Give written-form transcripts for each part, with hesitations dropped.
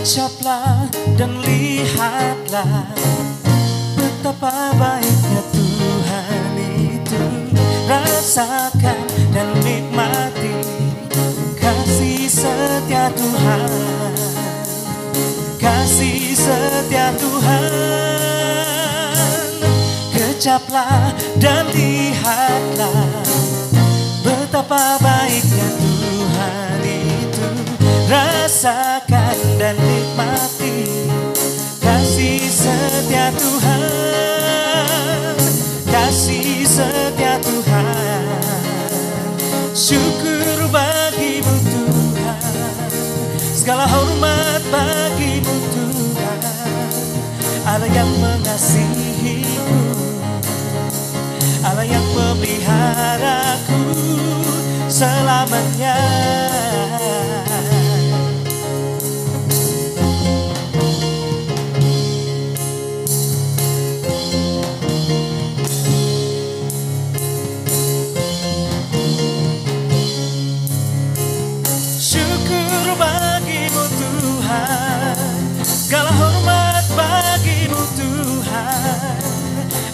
Ucaplah dan lihatlah betapa baiknya Tuhan itu. Rasakan dan nikmati kasih setia Tuhan, kasih setia Tuhan. Kecaplah dan lihatlah betapa baiknya Tuhan itu. Rasakan dan nikmati kasih setia Tuhan, kasih setia Tuhan. Syukur bagimu Tuhan, segala hormat bagimu Tuhan. Allah yang mengasihiku, Allah yang memeliharaku selamanya. Syukur bagimu Tuhan, segala hormat bagimu Tuhan.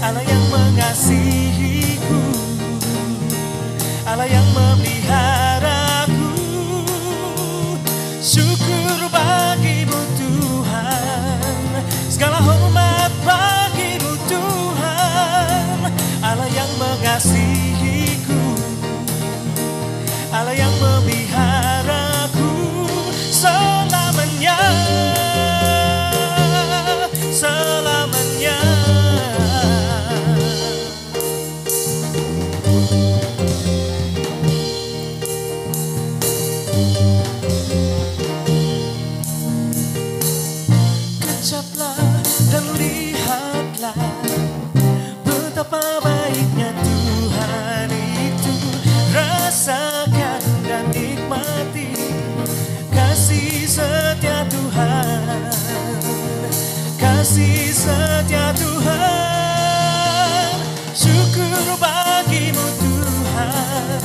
Allah yang mengasihiku, Allah yang memeliharaku. Syukur bagimu Tuhan, segala hormat bagimu Tuhan. Allah yang mengasihiku, Allah yang memeliharaku selamanya, selamanya. Kecaplah dan lihatlah betapa baiknya Tuhan itu. Rasakan dan nikmati kasih setia Tuhan, kasih setia Tuhan. Syukur bagimu Tuhan,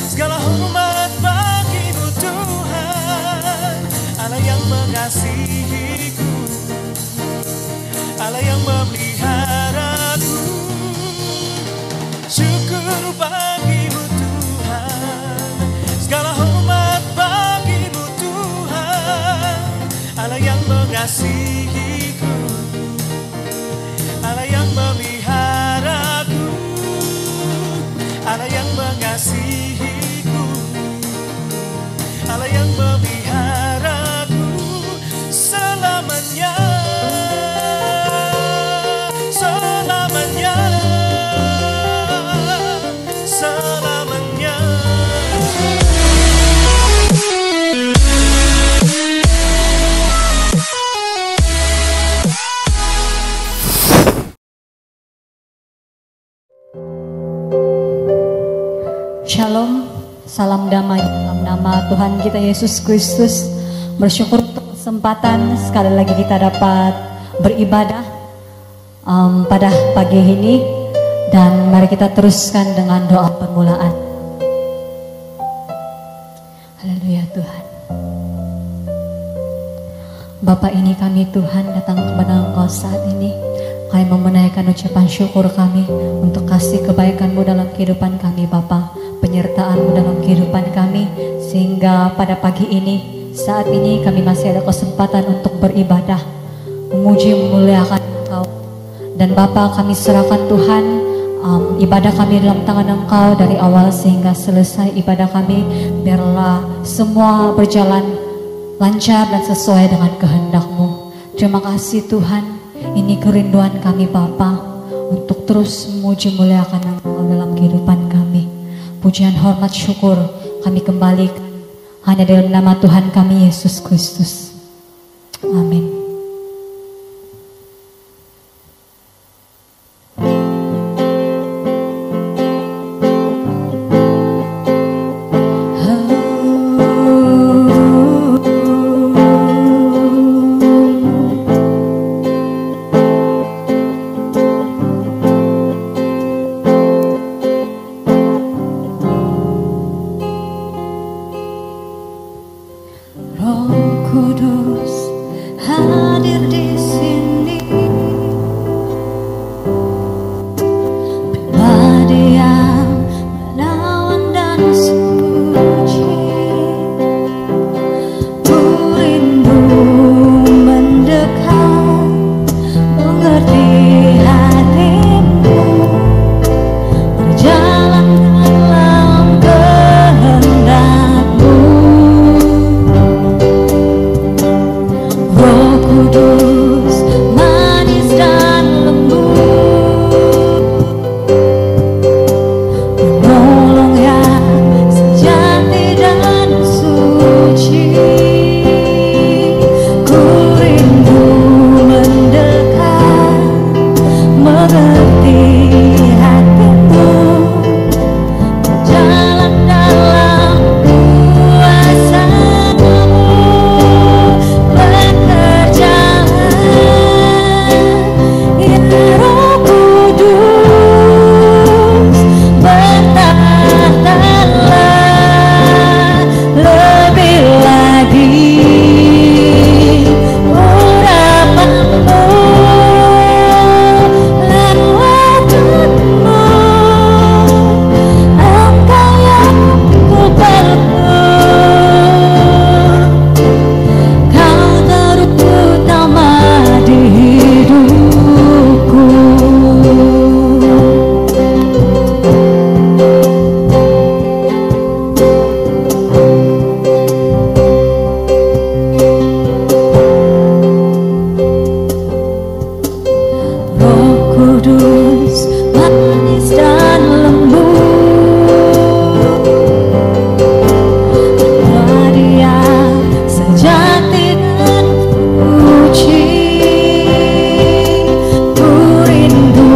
segala hormat bagimu Tuhan. Allah yang mengasihiku, Allah yang memeliharaku. Syukur bagimu Tuhan, segala hormat bagimu Tuhan. Allah yang mengasihiku, Allah yang memeliharaku. Allah yang mengasihiku, Allah yang memeliharaku selamanya, selamanya, selamanya. Shalom, salam damai dalam nama Tuhan kita Yesus Kristus. Bersyukur untuk kesempatan sekali lagi kita dapat beribadah pada pagi ini. Dan mari kita teruskan dengan doa permulaan. Haleluya Tuhan. Bapa, ini kami Tuhan datang kepada Engkau saat ini. Kami memenaikkan ucapan syukur kami untuk kasih kebaikan-Mu dalam kehidupan kami Bapa, penyertaan-Mu dalam kehidupan kami, sehingga pada pagi ini, saat ini kami masih ada kesempatan untuk beribadah, memuji memuliakan Engkau. Dan Bapa, kami serahkan Tuhan ibadah kami dalam tangan Engkau dari awal sehingga selesai ibadah kami. Biarlah semua berjalan lancar dan sesuai dengan kehendak-Mu. Terima kasih Tuhan. Ini kerinduan kami Bapa, untuk terus memuji muliakan Engkau dalam kehidupan kami. Pujian, hormat, syukur kami kembalikan hanya dalam nama Tuhan kami Yesus Kristus. Amin. Roh Kudus hadir di sini, pribadi yang menawan dan suci. Ku rindu mendekat, mengerti hatimu, berjalan dalam kehendak-Mu. Roh Kudus manis dan lembut, penolong yang sejati dan suci. Ku rindu mendekat, mengerti hatimu, berjalan dalam kuasa-Mu, bekerjalah ya Roh Kudus, bertahtalah lebih lagi urapan-Mu, lewat-Mu, Engkau yang ku perlu. Kau terutama di hidupku. Roh Kudus manis dan lembut, pribadi yang sejati dan suci. Ku rindu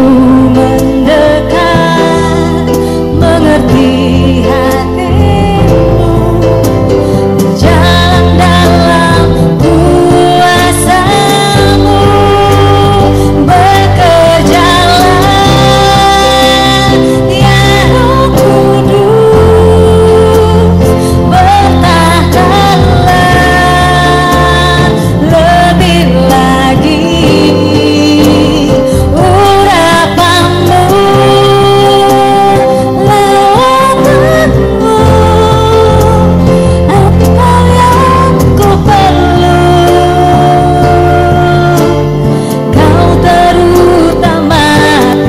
mendekat, mengerti hatimu, berjalan dalam kuasa-Mu, bekerjalah ya Roh Kudus, bertahtalah lebih lagi urapan-Mu, lewat-Mu, Engkau yang ku perlu. Kau terutama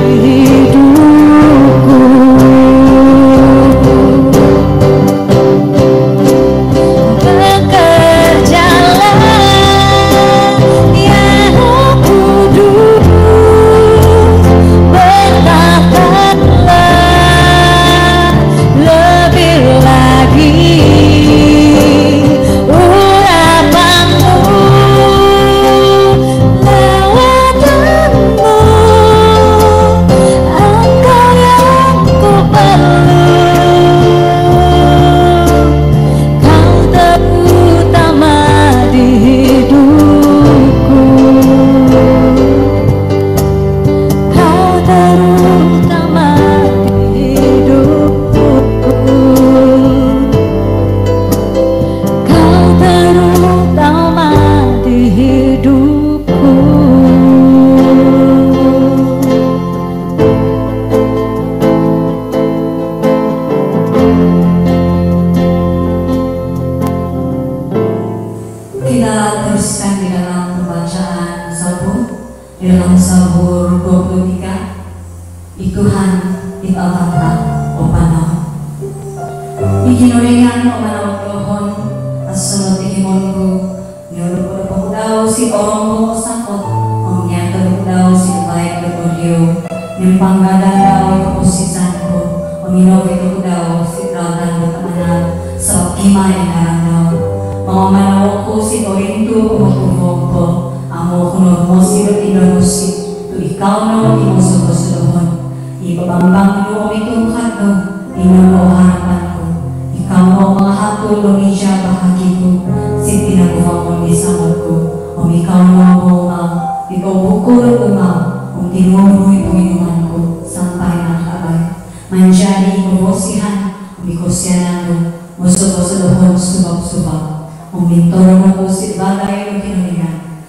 di hidupku. Bekerjalah ya Roh Kudus, bertahtalah lebih lagi urapan-Mu, lewat-Mu, Engkau yang ku perlu. Kau terutama di hidupku. Kau terutama di hidupku. Kau terutama di hidupku. Kita teruskan di dalam pembacaan Zabur, di dalam Zabur 23. Ikuhan ipapanta opanaw. Ikinuringan opanaw dohon, asunod ikimonku, niyulupod po daw si orong mo sakot, ang niyatulog daw si baik berbolyo, nimpanggalan daw ikupusisan ko, uminog ito daw si trautan mo pananan, sa kimay narang daw. Mga manaw ko si Orinto kumagkuvog ko, amo kunog mo si Rutinorusi, to ikaw na imusukusudohon. Ipabambang mo itungkat ko, inang harapan ko. Ikaw mo mga hatulong niya bahagi ko, si tinaguvang mo nisamot ko. Ikaw mo ikaw bukuro umaw, tinuloy po inuman ko, sampai nakabay. Manjari kumosihan, umikosya nang musuko sa dohon subak-subak. Umintoro na po si bagay ng kinulingan,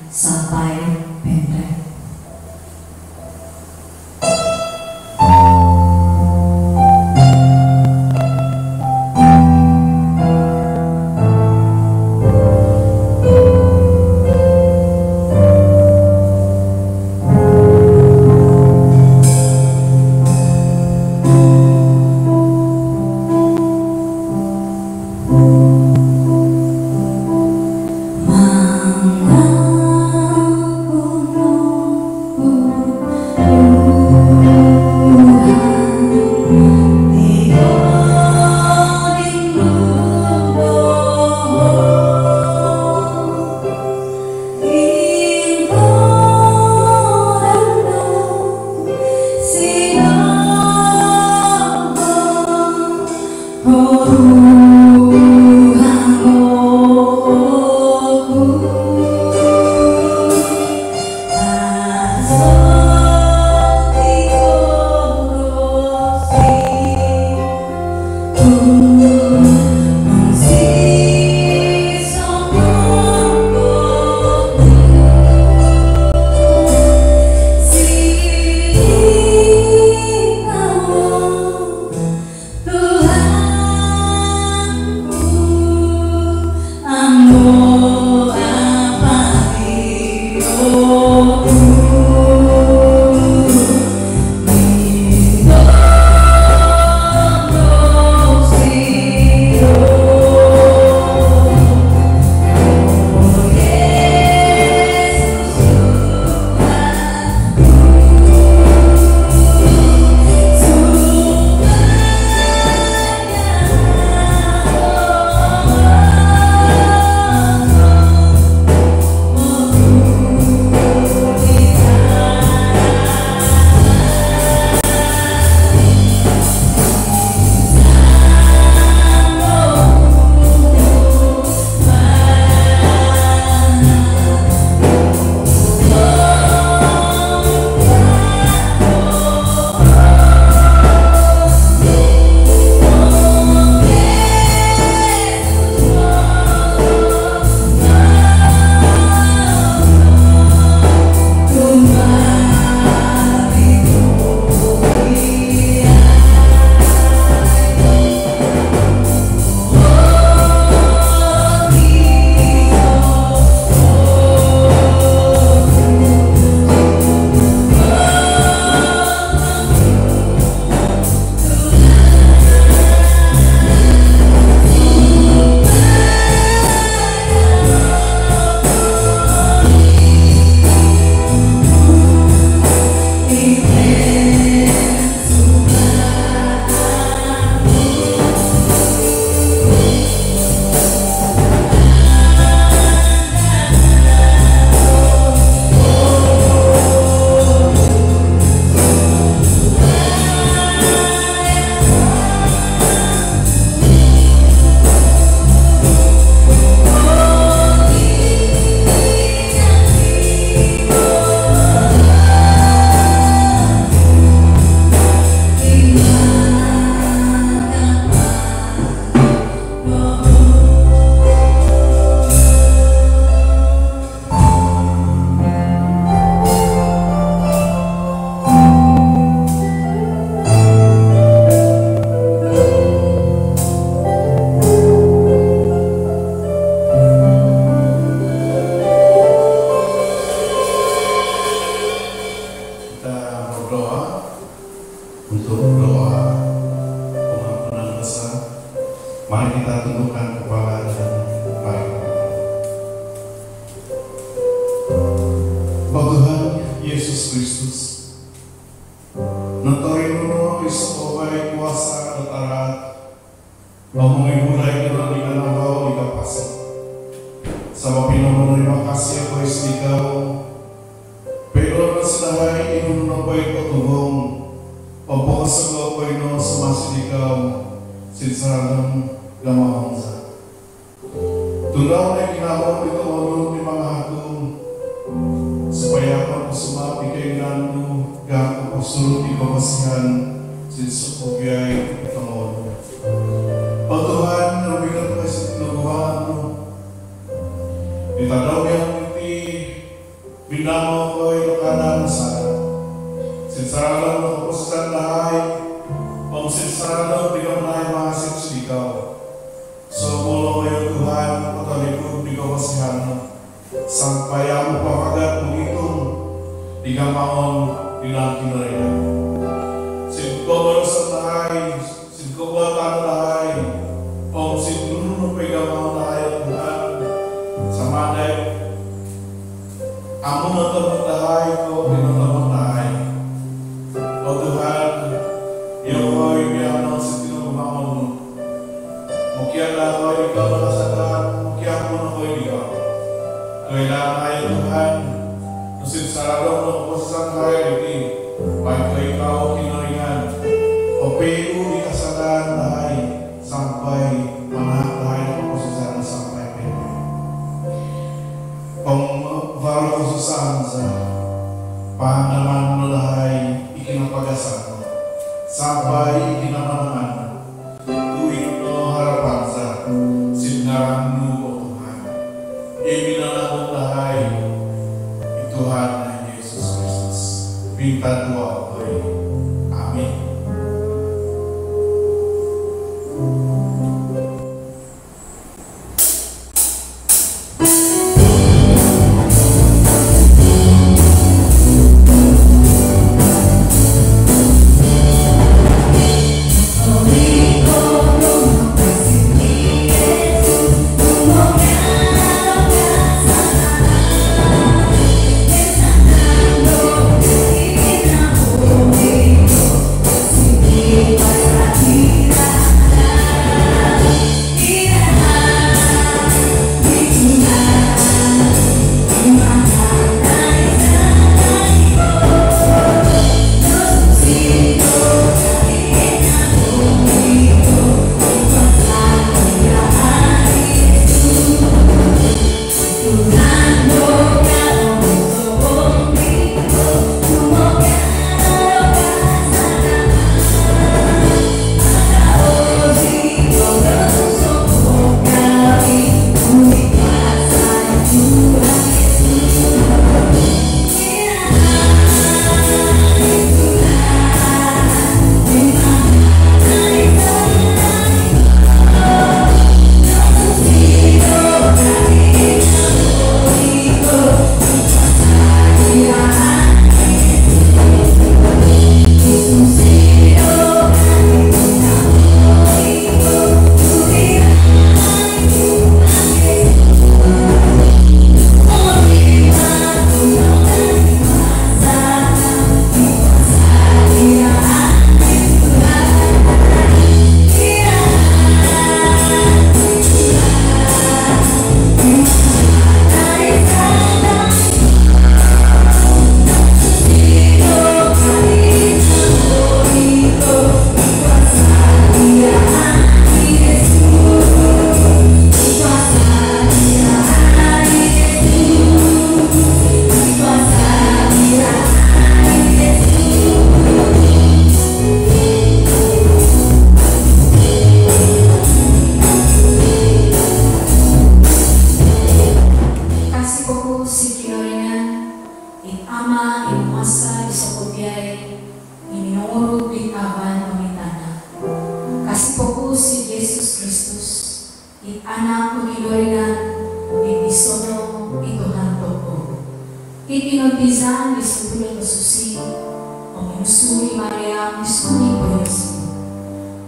ikinotizan disubulong susi, o minusuri Maria misuni Diyos.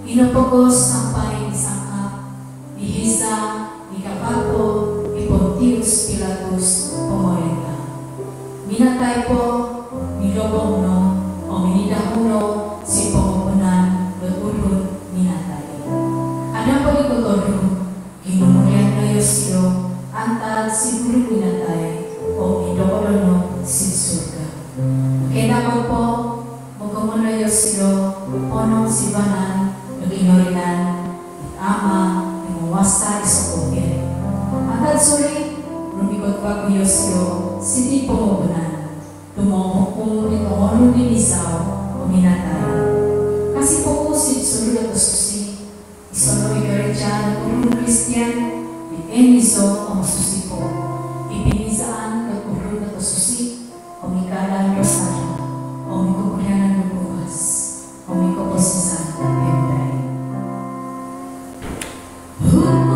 Inopogos sampai disangkap, dihisa, dikapato, di Pontius Pilatus pemerintah. Minatay po, nilobong no, o minidahuno si pengupunan berulun minatay. Ada po ikotodo, kinumulian na Yosio, antar si bulu minatay, o idokolono si surga. Kaya po, magkamuna Yosio, ponong si banan, naginorinan, ama, imuwasta isokopya. Atad suri, rumikot pa ko Yosio, sindi pengupunan, tumomokong itong din isaw, o minatay. Kasi po ko si surga ko susi, isonoy gereja na ulun Kristiyan, di eniso ang susi po. Ipinisaan at ulun na susi, o mikalang rosaryo, o mikukulyanan ng bukas, o mikuposisan ng penday. Oh,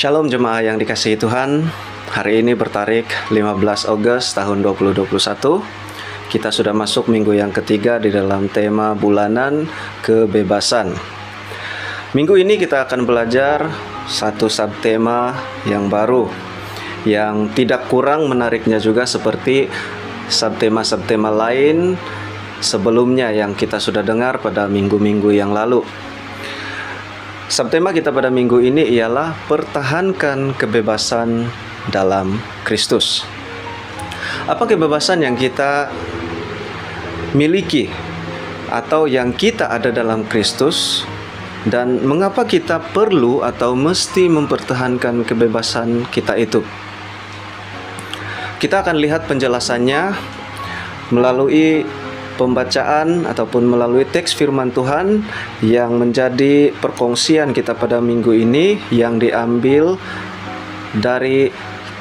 Shalom jemaah yang dikasihi Tuhan. Hari ini bertarik 15 Agustus tahun 2021. Kita sudah masuk minggu yang ketiga di dalam tema bulanan kebebasan. Minggu ini kita akan belajar satu subtema yang baru, yang tidak kurang menariknya juga seperti subtema-subtema lain sebelumnya yang kita sudah dengar pada minggu-minggu yang lalu. Subtema kita pada minggu ini ialah pertahankan kebebasan dalam Kristus. Apa kebebasan yang kita miliki atau yang kita ada dalam Kristus, dan mengapa kita perlu atau mesti mempertahankan kebebasan kita itu? Kita akan lihat penjelasannya melalui pembacaan ataupun melalui teks firman Tuhan yang menjadi perkongsian kita pada minggu ini, yang diambil dari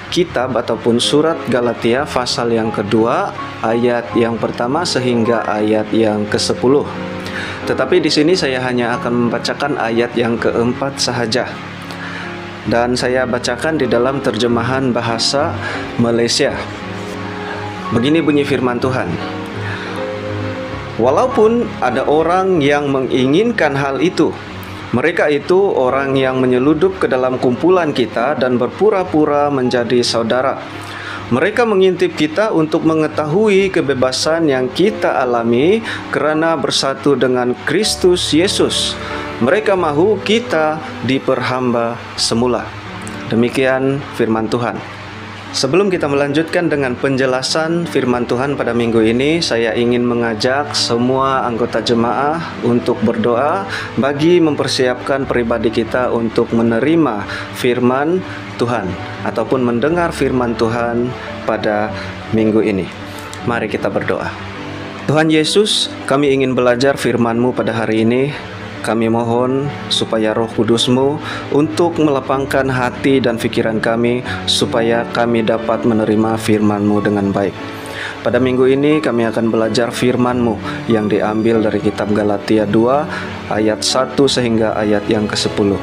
kitab ataupun surat Galatia pasal yang kedua ayat yang pertama sehingga ayat yang ke-10. Tetapi di sini saya hanya akan membacakan ayat yang keempat sahaja, dan saya bacakan di dalam terjemahan bahasa Malaysia. Begini bunyi firman Tuhan: walaupun ada orang yang menginginkan hal itu, mereka itu orang yang menyeludup ke dalam kumpulan kita dan berpura-pura menjadi saudara. Mereka mengintip kita untuk mengetahui kebebasan yang kita alami kerana bersatu dengan Kristus Yesus. Mereka mahu kita diperhamba semula. Demikian firman Tuhan. Sebelum kita melanjutkan dengan penjelasan firman Tuhan pada minggu ini, saya ingin mengajak semua anggota jemaah untuk berdoa bagi mempersiapkan pribadi kita untuk menerima firman Tuhan ataupun mendengar firman Tuhan pada minggu ini. Mari kita berdoa. Tuhan Yesus, kami ingin belajar firman-Mu pada hari ini. Kami mohon supaya Roh Kudus-Mu untuk melapangkan hati dan pikiran kami, supaya kami dapat menerima firman-Mu dengan baik. Pada minggu ini kami akan belajar firman-Mu yang diambil dari kitab Galatia 2 ayat 1 sehingga ayat yang ke-10.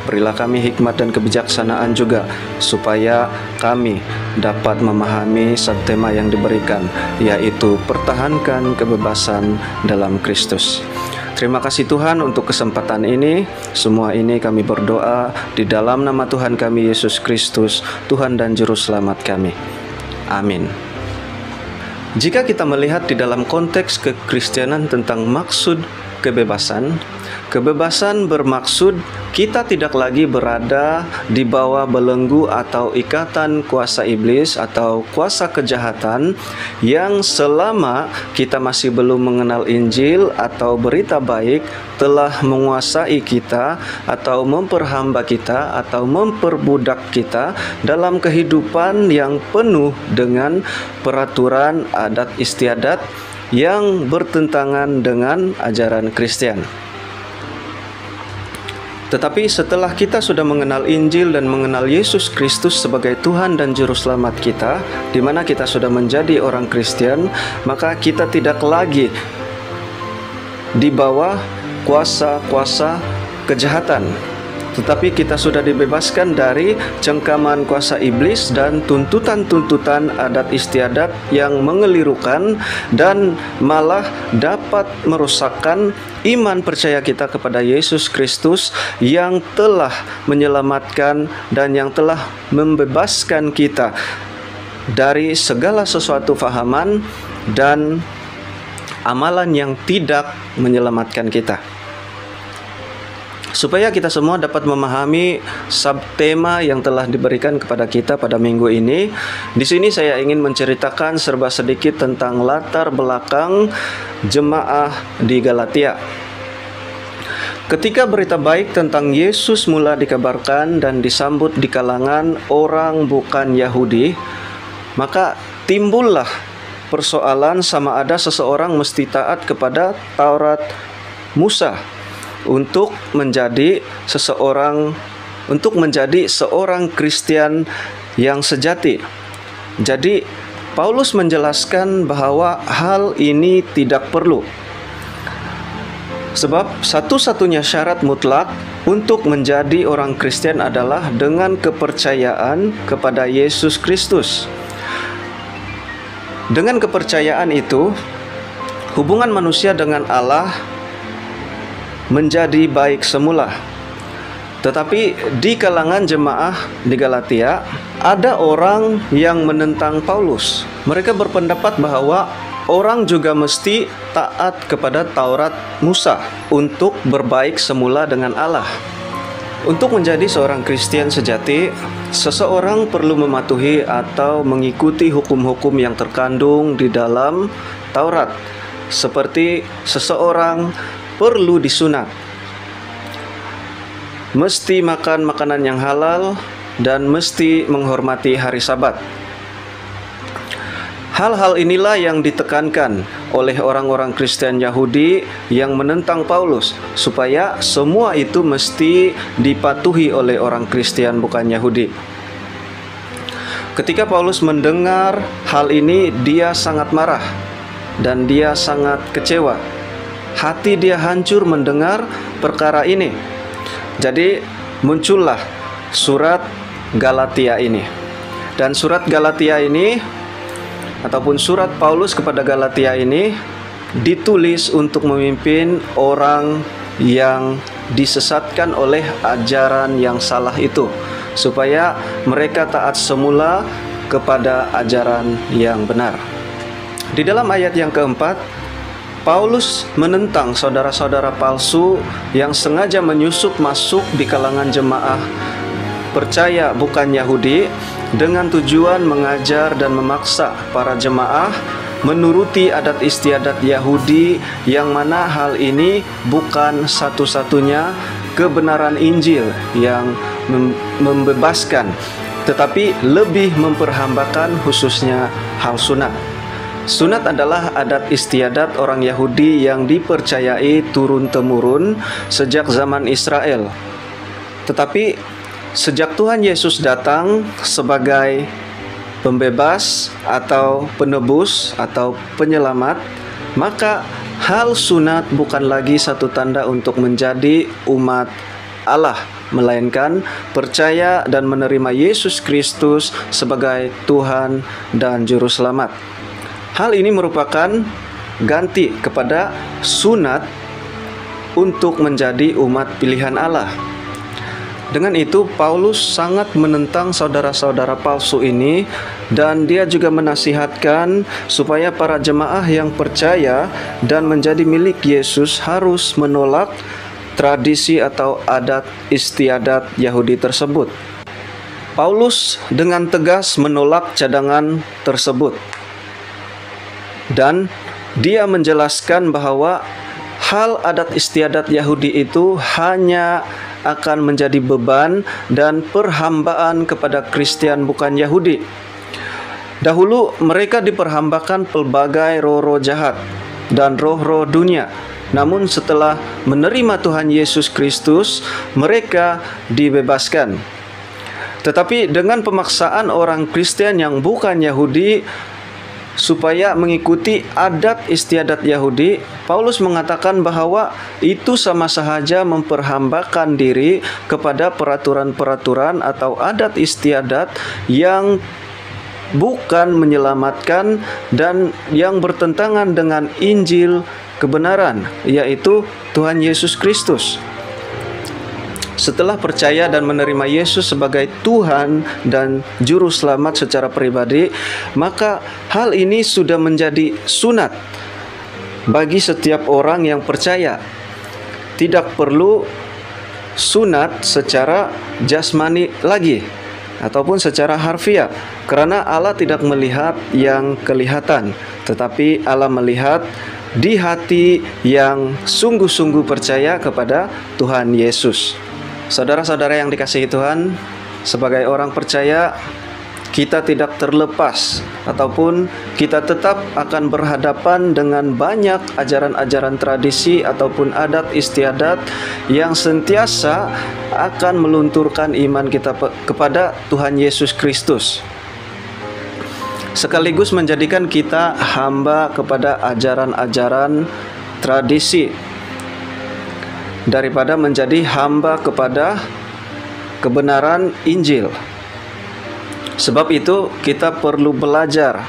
Berilah kami hikmat dan kebijaksanaan juga, supaya kami dapat memahami subtema yang diberikan, yaitu pertahankan kebebasan dalam Kristus. Terima kasih Tuhan untuk kesempatan ini. Semua ini kami berdoa di dalam nama Tuhan kami Yesus Kristus, Tuhan dan Juru Selamat kami. Amin. Jika kita melihat di dalam konteks kekristenan tentang maksud kebebasan, kebebasan bermaksud kita tidak lagi berada di bawah belenggu atau ikatan kuasa iblis atau kuasa kejahatan yang selama kita masih belum mengenal Injil atau berita baik telah menguasai kita atau memperhamba kita atau memperbudak kita dalam kehidupan yang penuh dengan peraturan adat istiadat yang bertentangan dengan ajaran Kristen. Tetapi setelah kita sudah mengenal Injil dan mengenal Yesus Kristus sebagai Tuhan dan Juru Selamat kita, di mana kita sudah menjadi orang Kristen, maka kita tidak lagi di bawah kuasa-kuasa kejahatan, tetapi kita sudah dibebaskan dari cengkaman kuasa iblis dan tuntutan-tuntutan adat istiadat yang mengelirukan dan malah dapat merusakkan iman percaya kita kepada Yesus Kristus yang telah menyelamatkan dan yang telah membebaskan kita dari segala sesuatu fahaman dan amalan yang tidak menyelamatkan kita. Supaya kita semua dapat memahami subtema yang telah diberikan kepada kita pada minggu ini, di sini saya ingin menceritakan serba sedikit tentang latar belakang jemaah di Galatia. Ketika berita baik tentang Yesus mula dikabarkan dan disambut di kalangan orang bukan Yahudi, maka timbullah persoalan sama ada seseorang mesti taat kepada Taurat Musa untuk menjadi seorang Kristen yang sejati. Jadi Paulus menjelaskan bahwa hal ini tidak perlu. Sebab satu-satunya syarat mutlak untuk menjadi orang Kristen adalah dengan kepercayaan kepada Yesus Kristus. Dengan kepercayaan itu, hubungan manusia dengan Allah menjadi baik semula. Tetapi di kalangan jemaah di Galatia, ada orang yang menentang Paulus. Mereka berpendapat bahwa orang juga mesti taat kepada Taurat Musa untuk berbaik semula dengan Allah. Untuk menjadi seorang Kristen sejati, seseorang perlu mematuhi atau mengikuti hukum-hukum yang terkandung di dalam Taurat, seperti seseorang perlu disunat, mesti makan makanan yang halal, dan mesti menghormati hari Sabat. Hal-hal inilah yang ditekankan oleh orang-orang Kristen Yahudi yang menentang Paulus, supaya semua itu mesti dipatuhi oleh orang Kristen bukan Yahudi. Ketika Paulus mendengar hal ini, dia sangat marah dan dia sangat kecewa. Hati dia hancur mendengar perkara ini. Jadi muncullah surat Galatia ini. Dan surat Galatia ini, ataupun surat Paulus kepada Galatia ini, ditulis untuk memimpin orang yang disesatkan oleh ajaran yang salah itu, supaya mereka taat semula kepada ajaran yang benar. Di dalam ayat yang keempat, Paulus menentang saudara-saudara palsu yang sengaja menyusup masuk di kalangan jemaah percaya bukan Yahudi dengan tujuan mengajar dan memaksa para jemaah menuruti adat istiadat Yahudi, yang mana hal ini bukan satu-satunya kebenaran Injil yang membebaskan, tetapi lebih memperhambakan khususnya hal sunat. Sunat adalah adat istiadat orang Yahudi yang dipercayai turun-temurun sejak zaman Israel. Tetapi sejak Tuhan Yesus datang sebagai pembebas atau penebus atau penyelamat, maka hal sunat bukan lagi satu tanda untuk menjadi umat Allah, melainkan percaya dan menerima Yesus Kristus sebagai Tuhan dan Juru Selamat. Hal ini merupakan ganti kepada sunat untuk menjadi umat pilihan Allah. Dengan itu, Paulus sangat menentang saudara-saudara palsu ini, dan dia juga menasihatkan supaya para jemaah yang percaya dan menjadi milik Yesus harus menolak tradisi atau adat istiadat Yahudi tersebut. Paulus dengan tegas menolak cadangan tersebut. Dan dia menjelaskan bahwa hal adat istiadat Yahudi itu hanya akan menjadi beban dan perhambaan kepada Kristen bukan Yahudi. Dahulu mereka diperhambakan pelbagai roh-roh jahat dan roh-roh dunia. Namun setelah menerima Tuhan Yesus Kristus, mereka dibebaskan. Tetapi dengan pemaksaan orang Kristen yang bukan Yahudi supaya mengikuti adat istiadat Yahudi, Paulus mengatakan bahwa itu sama sahaja memperhambakan diri kepada peraturan-peraturan atau adat istiadat yang bukan menyelamatkan dan yang bertentangan dengan Injil kebenaran, yaitu Tuhan Yesus Kristus. Setelah percaya dan menerima Yesus sebagai Tuhan dan Juru Selamat secara pribadi, maka hal ini sudah menjadi sunat bagi setiap orang yang percaya. Tidak perlu sunat secara jasmani lagi ataupun secara harfiah, karena Allah tidak melihat yang kelihatan, tetapi Allah melihat di hati yang sungguh-sungguh percaya kepada Tuhan Yesus. Saudara-saudara yang dikasihi Tuhan, sebagai orang percaya, kita tidak terlepas ataupun kita tetap akan berhadapan dengan banyak ajaran-ajaran tradisi ataupun adat istiadat yang sentiasa akan melunturkan iman kita kepada Tuhan Yesus Kristus, sekaligus menjadikan kita hamba kepada ajaran-ajaran tradisi. daripada menjadi hamba kepada kebenaran Injil. Sebab itu kita perlu belajar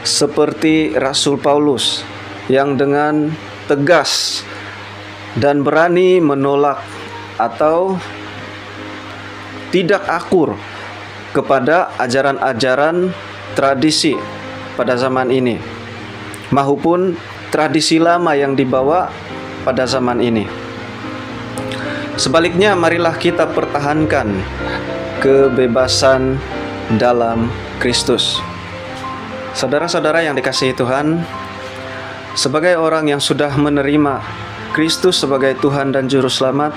seperti Rasul Paulus yang dengan tegas dan berani menolak atau tidak akur kepada ajaran-ajaran tradisi pada zaman ini maupun tradisi lama yang dibawa pada zaman ini. Sebaliknya, marilah kita pertahankan kebebasan dalam Kristus. Saudara-saudara yang dikasihi Tuhan, sebagai orang yang sudah menerima Kristus sebagai Tuhan dan Juru Selamat,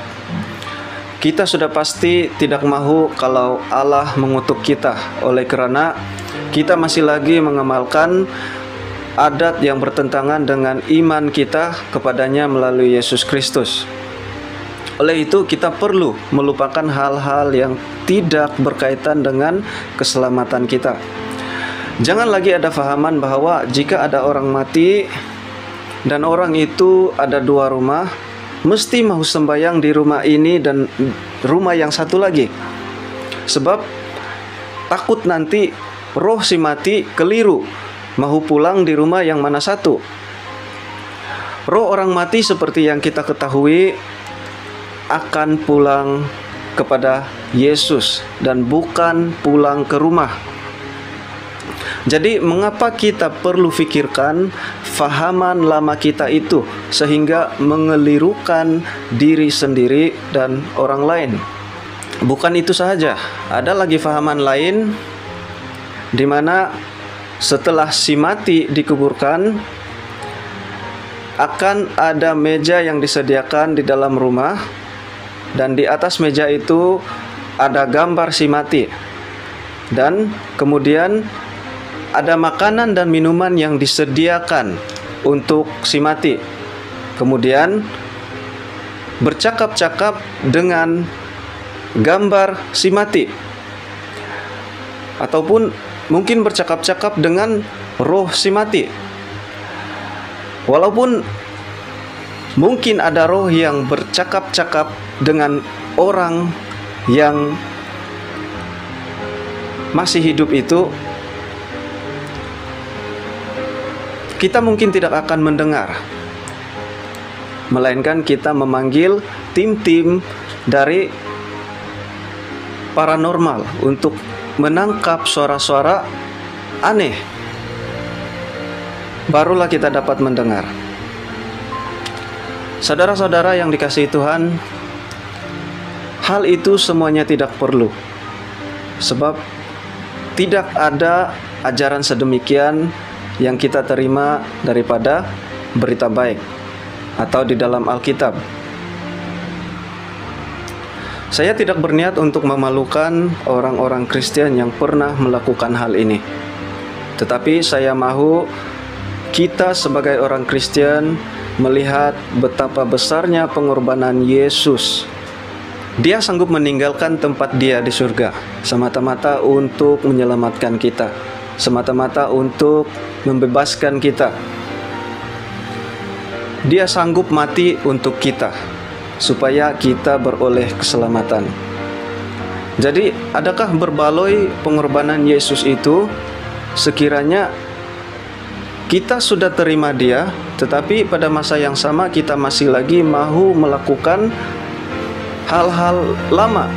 kita sudah pasti tidak mahu kalau Allah mengutuk kita, oleh karena kita masih lagi mengamalkan adat yang bertentangan dengan iman kita kepadanya melalui Yesus Kristus. Oleh itu, kita perlu melupakan hal-hal yang tidak berkaitan dengan keselamatan kita. Jangan lagi ada fahaman bahwa jika ada orang mati dan orang itu ada dua rumah, mesti mau sembahyang di rumah ini dan rumah yang satu lagi. Sebab takut nanti roh si mati keliru mau pulang di rumah yang mana satu. Roh orang mati seperti yang kita ketahui akan pulang kepada Yesus dan bukan pulang ke rumah. Jadi mengapa kita perlu fikirkan fahaman lama kita itu sehingga mengelirukan diri sendiri dan orang lain? Bukan itu saja, ada lagi fahaman lain di mana setelah si mati dikuburkan akan ada meja yang disediakan di dalam rumah, dan di atas meja itu ada gambar si mati, dan kemudian ada makanan dan minuman yang disediakan untuk si mati. Kemudian bercakap-cakap dengan gambar si mati, ataupun mungkin bercakap-cakap dengan roh si mati. Walaupun mungkin ada roh yang bercakap-cakap dengan orang yang masih hidup itu, kita mungkin tidak akan mendengar, melainkan kita memanggil tim-tim dari paranormal untuk menangkap suara-suara aneh. Barulah kita dapat mendengar. Saudara-saudara yang dikasihi Tuhan, hal itu semuanya tidak perlu. Sebab tidak ada ajaran sedemikian yang kita terima daripada berita baik atau di dalam Alkitab. Saya tidak berniat untuk memalukan orang-orang Kristen yang pernah melakukan hal ini. Tetapi saya mahu kita sebagai orang Kristen melihat betapa besarnya pengorbanan Yesus. Dia sanggup meninggalkan tempat dia di surga semata-mata untuk menyelamatkan kita, semata-mata untuk membebaskan kita. Dia sanggup mati untuk kita supaya kita beroleh keselamatan. Jadi, adakah berbaloi pengorbanan Yesus itu sekiranya kita sudah terima dia, tetapi pada masa yang sama kita masih lagi mahu melakukan hal-hal lama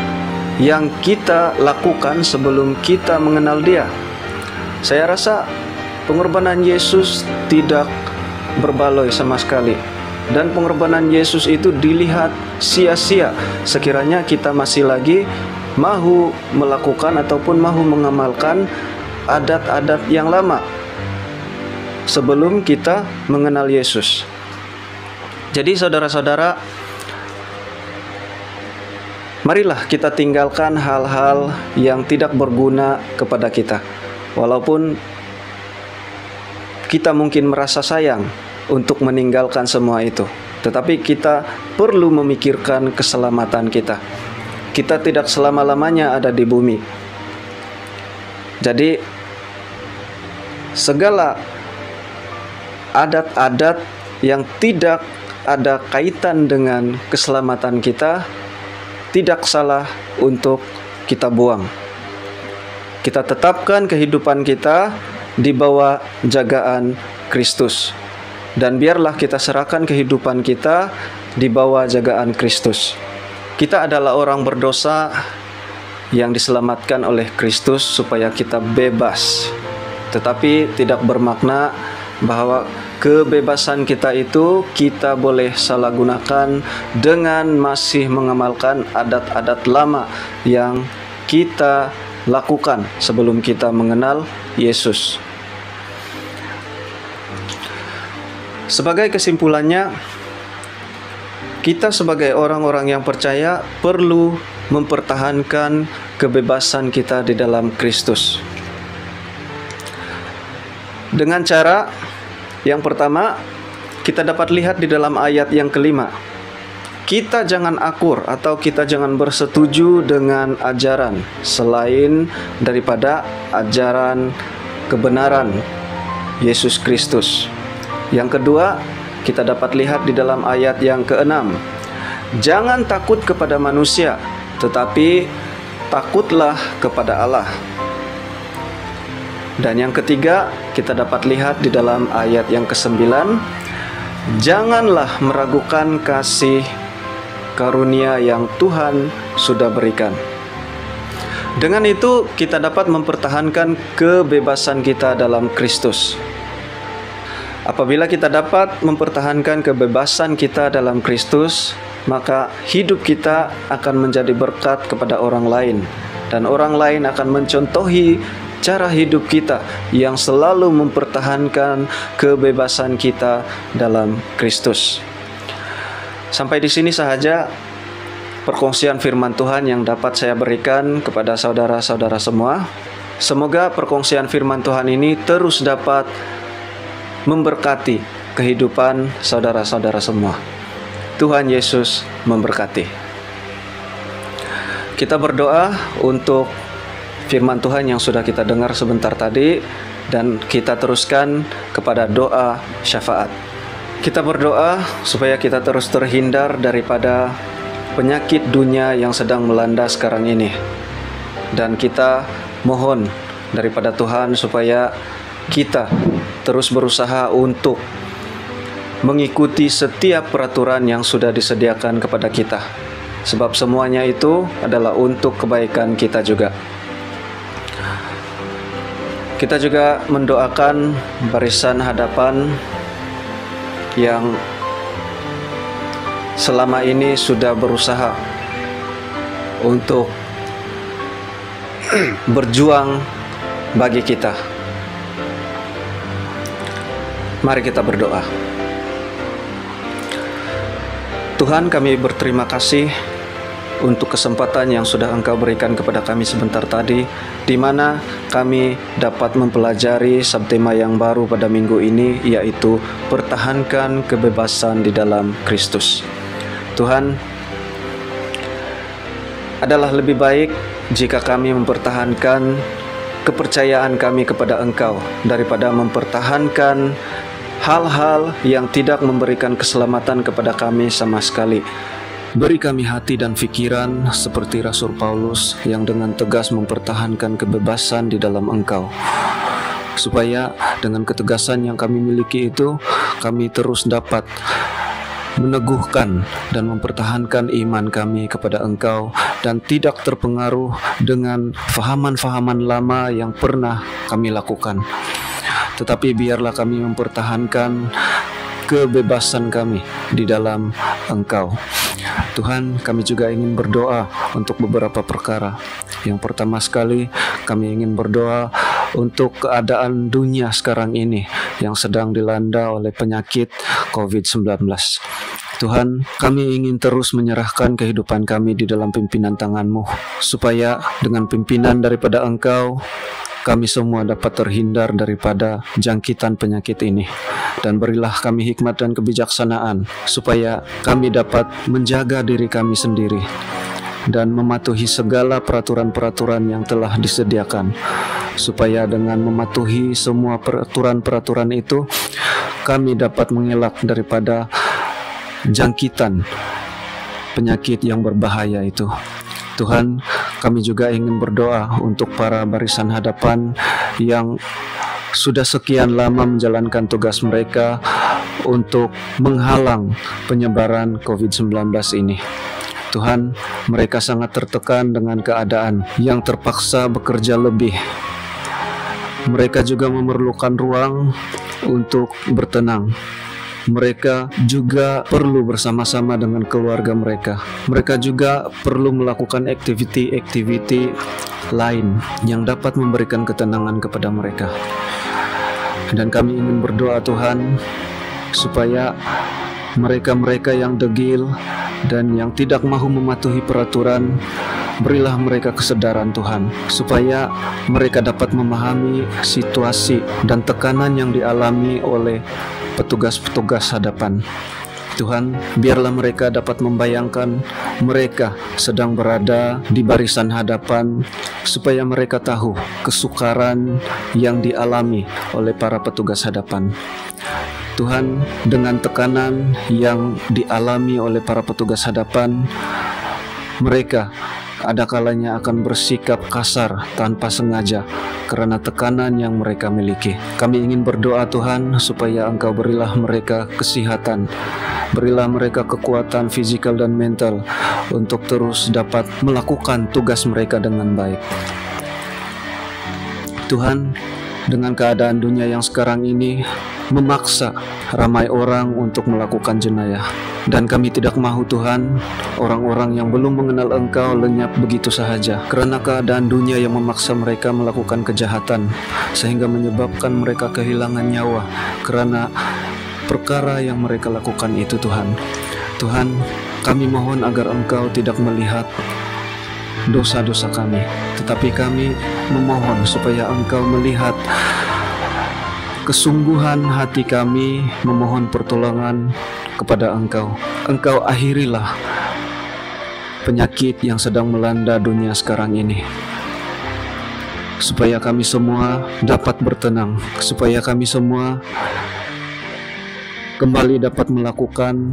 yang kita lakukan sebelum kita mengenal dia? Saya rasa pengorbanan Yesus tidak berbaloi sama sekali, dan pengorbanan Yesus itu dilihat sia-sia sekiranya kita masih lagi mahu melakukan ataupun mahu mengamalkan adat-adat yang lama sebelum kita mengenal Yesus. Jadi saudara-saudara, marilah kita tinggalkan hal-hal yang tidak berguna kepada kita. Walaupun kita mungkin merasa sayang untuk meninggalkan semua itu, tetapi kita perlu memikirkan keselamatan kita. Kita tidak selama-lamanya ada di bumi. Jadi segala adat-adat yang tidak ada kaitan dengan keselamatan kita, tidak salah untuk kita buang. Kita tetapkan kehidupan kita di bawah jagaan Kristus. Dan biarlah kita serahkan kehidupan kita di bawah jagaan Kristus. Kita adalah orang berdosa yang diselamatkan oleh Kristus supaya kita bebas. Tetapi tidak bermakna bahwa kebebasan kita itu kita boleh salah gunakan dengan masih mengamalkan adat-adat lama yang kita lakukan sebelum kita mengenal Yesus. Sebagai kesimpulannya, kita sebagai orang-orang yang percaya perlu mempertahankan kebebasan kita di dalam Kristus. Dengan cara yang pertama, kita dapat lihat di dalam ayat yang kelima. Kita jangan akur atau kita jangan bersetuju dengan ajaran selain daripada ajaran kebenaran Yesus Kristus. Yang kedua, kita dapat lihat di dalam ayat yang keenam. Jangan takut kepada manusia, tetapi takutlah kepada Allah. Dan yang ketiga, kita dapat lihat di dalam ayat yang ke-9, janganlah meragukan kasih karunia yang Tuhan sudah berikan. Dengan itu, kita dapat mempertahankan kebebasan kita dalam Kristus. Apabila kita dapat mempertahankan kebebasan kita dalam Kristus, maka hidup kita akan menjadi berkat kepada orang lain. Dan orang lain akan mencontohi cara hidup kita yang selalu mempertahankan kebebasan kita dalam Kristus. Sampai di sini sahaja perkongsian firman Tuhan yang dapat saya berikan kepada saudara-saudara semua. Semoga perkongsian firman Tuhan ini terus dapat memberkati kehidupan saudara-saudara semua. Tuhan Yesus memberkati. Kita berdoa untuk firman Tuhan yang sudah kita dengar sebentar tadi, dan kita teruskan kepada doa syafaat. Kita berdoa supaya kita terus terhindar daripada penyakit dunia yang sedang melanda sekarang ini. Dan kita mohon daripada Tuhan supaya kita terus berusaha untuk mengikuti setiap peraturan yang sudah disediakan kepada kita. Sebab semuanya itu adalah untuk kebaikan kita juga. Kita juga mendoakan barisan hadapan yang selama ini sudah berusaha untuk berjuang bagi kita. Mari kita berdoa. Tuhan, kami berterima kasih untuk kesempatan yang sudah Engkau berikan kepada kami sebentar tadi, di mana kami dapat mempelajari subtema yang baru pada minggu ini, yaitu pertahankan kebebasan di dalam Kristus. Tuhan, adalah lebih baik jika kami mempertahankan kepercayaan kami kepada Engkau daripada mempertahankan hal-hal yang tidak memberikan keselamatan kepada kami sama sekali. Beri kami hati dan pikiran seperti Rasul Paulus yang dengan tegas mempertahankan kebebasan di dalam Engkau, supaya dengan ketegasan yang kami miliki itu, kami terus dapat meneguhkan dan mempertahankan iman kami kepada Engkau dan tidak terpengaruh dengan fahaman-fahaman lama yang pernah kami lakukan. Tetapi biarlah kami mempertahankan kebebasan kami di dalam Engkau. Tuhan, kami juga ingin berdoa untuk beberapa perkara. Yang pertama sekali, kami ingin berdoa untuk keadaan dunia sekarang ini yang sedang dilanda oleh penyakit COVID-19. Tuhan, kami ingin terus menyerahkan kehidupan kami di dalam pimpinan tangan-Mu, supaya dengan pimpinan daripada Engkau, kami semua dapat terhindar daripada jangkitan penyakit ini. Dan berilah kami hikmat dan kebijaksanaan, supaya kami dapat menjaga diri kami sendiri dan mematuhi segala peraturan-peraturan yang telah disediakan, supaya dengan mematuhi semua peraturan-peraturan itu, kami dapat mengelak daripada jangkitan penyakit yang berbahaya itu. Tuhan, kami juga ingin berdoa untuk para barisan hadapan yang sudah sekian lama menjalankan tugas mereka untuk menghalang penyebaran COVID-19 ini. Tuhan, mereka sangat tertekan dengan keadaan yang terpaksa bekerja lebih. Mereka juga memerlukan ruang untuk bertenang. Mereka juga perlu bersama-sama dengan keluarga mereka. Mereka juga perlu melakukan aktiviti-aktiviti lain yang dapat memberikan ketenangan kepada mereka. Dan kami ingin berdoa Tuhan, supaya mereka-mereka yang degil dan yang tidak mahu mematuhi peraturan, berilah mereka kesedaran Tuhan, supaya mereka dapat memahami situasi dan tekanan yang dialami oleh petugas-petugas hadapan. Tuhan, biarlah mereka dapat membayangkan mereka sedang berada di barisan hadapan, supaya mereka tahu kesukaran yang dialami oleh para petugas hadapan. Tuhan, dengan tekanan yang dialami oleh para petugas hadapan, mereka ada kalanya akan bersikap kasar tanpa sengaja karena tekanan yang mereka miliki. Kami ingin berdoa Tuhan, supaya Engkau berilah mereka kesehatan, berilah mereka kekuatan fisikal dan mental untuk terus dapat melakukan tugas mereka dengan baik. Tuhan, dengan keadaan dunia yang sekarang ini memaksa ramai orang untuk melakukan jenayah, dan kami tidak mahu Tuhan, orang-orang yang belum mengenal Engkau lenyap begitu sahaja karena keadaan dunia yang memaksa mereka melakukan kejahatan, sehingga menyebabkan mereka kehilangan nyawa karena perkara yang mereka lakukan itu. Tuhan, kami mohon agar Engkau tidak melihat dosa-dosa kami, tetapi kami memohon supaya Engkau melihat kesungguhan hati kami memohon pertolongan kepada Engkau. Engkau akhirilah penyakit yang sedang melanda dunia sekarang ini, supaya kami semua dapat bertenang, supaya kami semua kembali dapat melakukan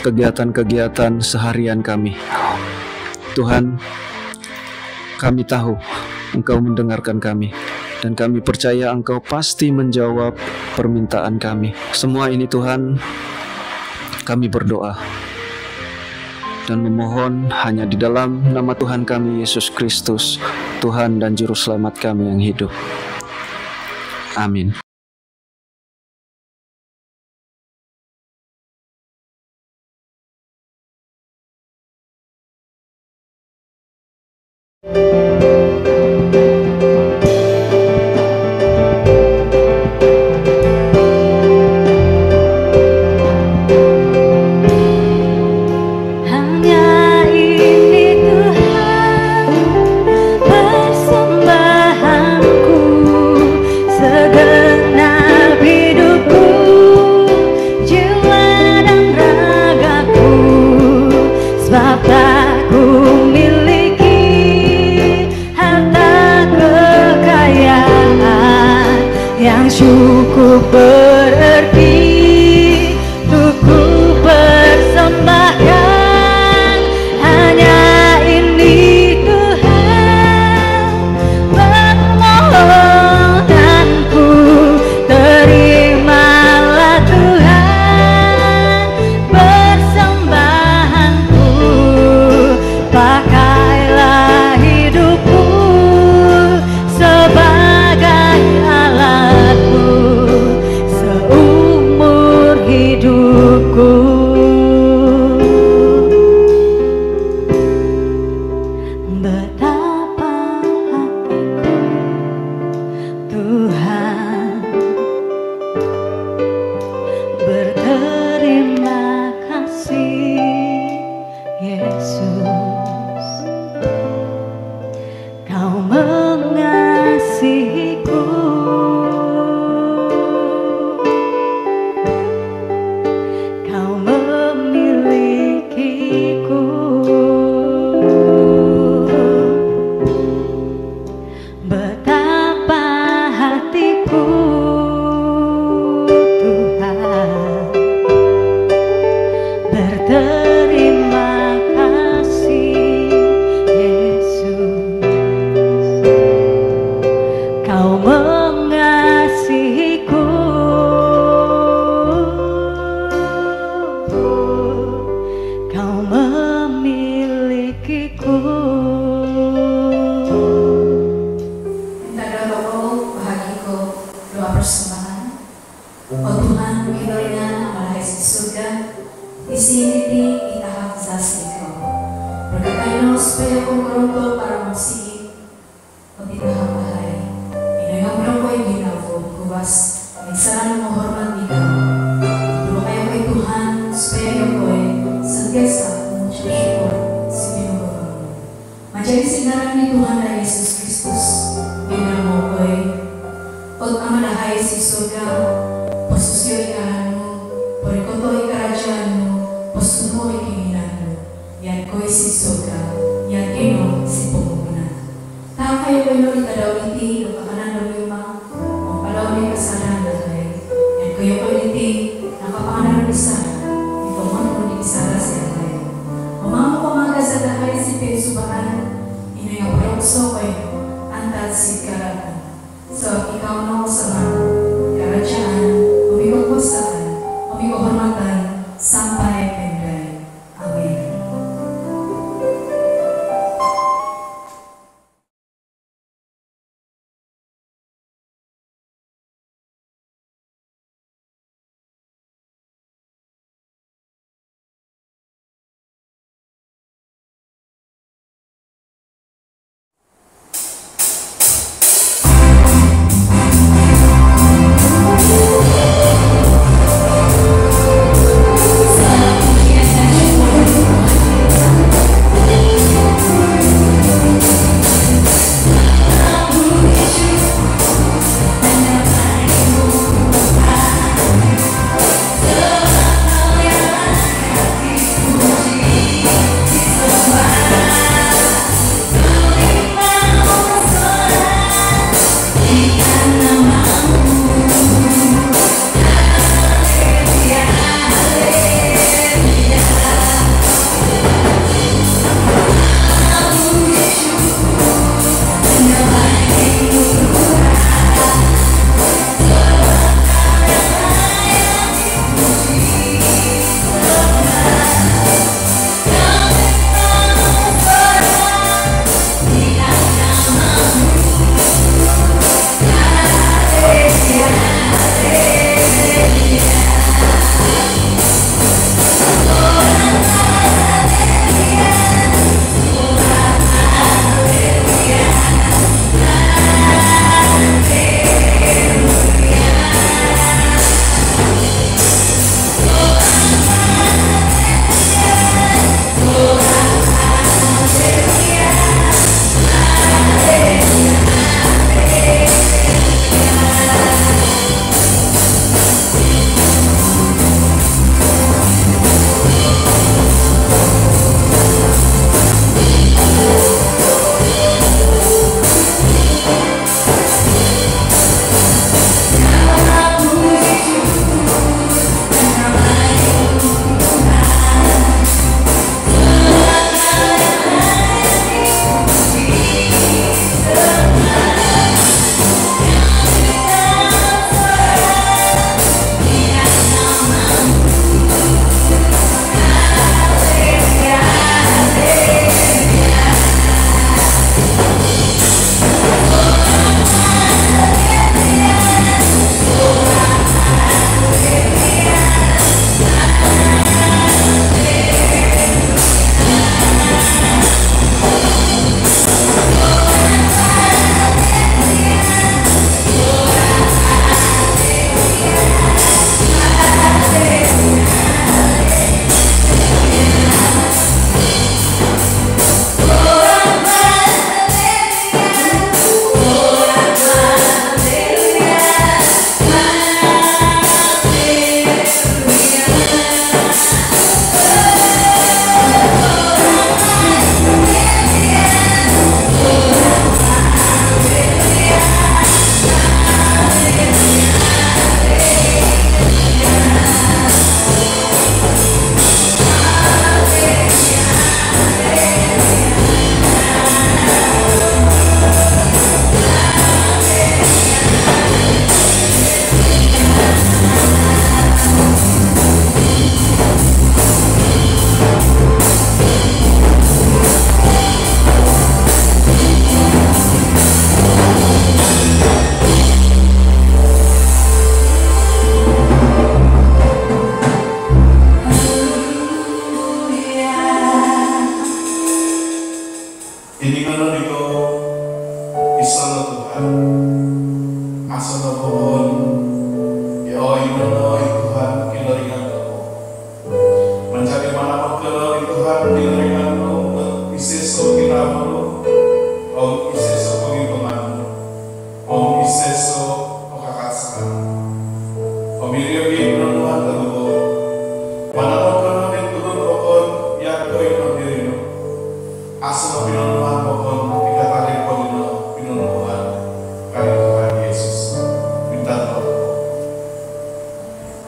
kegiatan-kegiatan seharian kami. Tuhan, kami tahu Engkau mendengarkan kami, dan kami percaya Engkau pasti menjawab permintaan kami. Semua ini Tuhan, kami berdoa dan memohon hanya di dalam nama Tuhan kami Yesus Kristus, Tuhan dan Juru Selamat kami yang hidup. Amin. Cukup berarti untuk ku persembahkan. Hanya ini Tuhan permohonanku, terimalah Tuhan persembahanku, pakailah hidupku sebagai alatmu. Tuhan, kinainan ang malahis sa surga, isiniti itahak sa siko. Pagkakaino, supaya kong karoto para magsigit, o itahak bahay. Inayang ko ay ginavo, kuwas, nagsaran mo hormat ikaw. Duro kayo kay Tuhan, supaya yung ko ay sanggesa, umusyasyo, sinimagawang. Madyan signaran ni Tuhan na Jesus Kristus, ginamo ko ay, pag amalahay si surga, pasusyo ikahan mo, parikoto ikarajaan mo, pasuno ikinginan mo. Yan ko'y si surga, yan ino si pumupunan. Takay ko yung itadaw iti, nakakanan ng lima, ang palaw ni kasalan na kay. Yan kayo ko iti, nakapanganan ng isa, ito man kung di isara siya kayo. Mamamo kumaga sa dahay si Pinsubahan, inayang parokso ko'y antal si Karatan. So, ikaw na ko sa mga karajaan, umikukwasahan, umikuhormatan, sampai penday. Amen.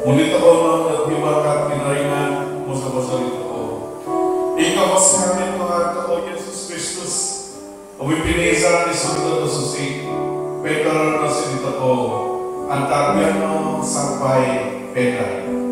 Ngunit ako nagdiwakat kinaringan mo sa basalita ko. Ikaw kasi namin Tuhan ako Yesus Kristus. Awi pinisa ni Santo Susi. Peter na sinita ko. Antarbian mo sampai Peter.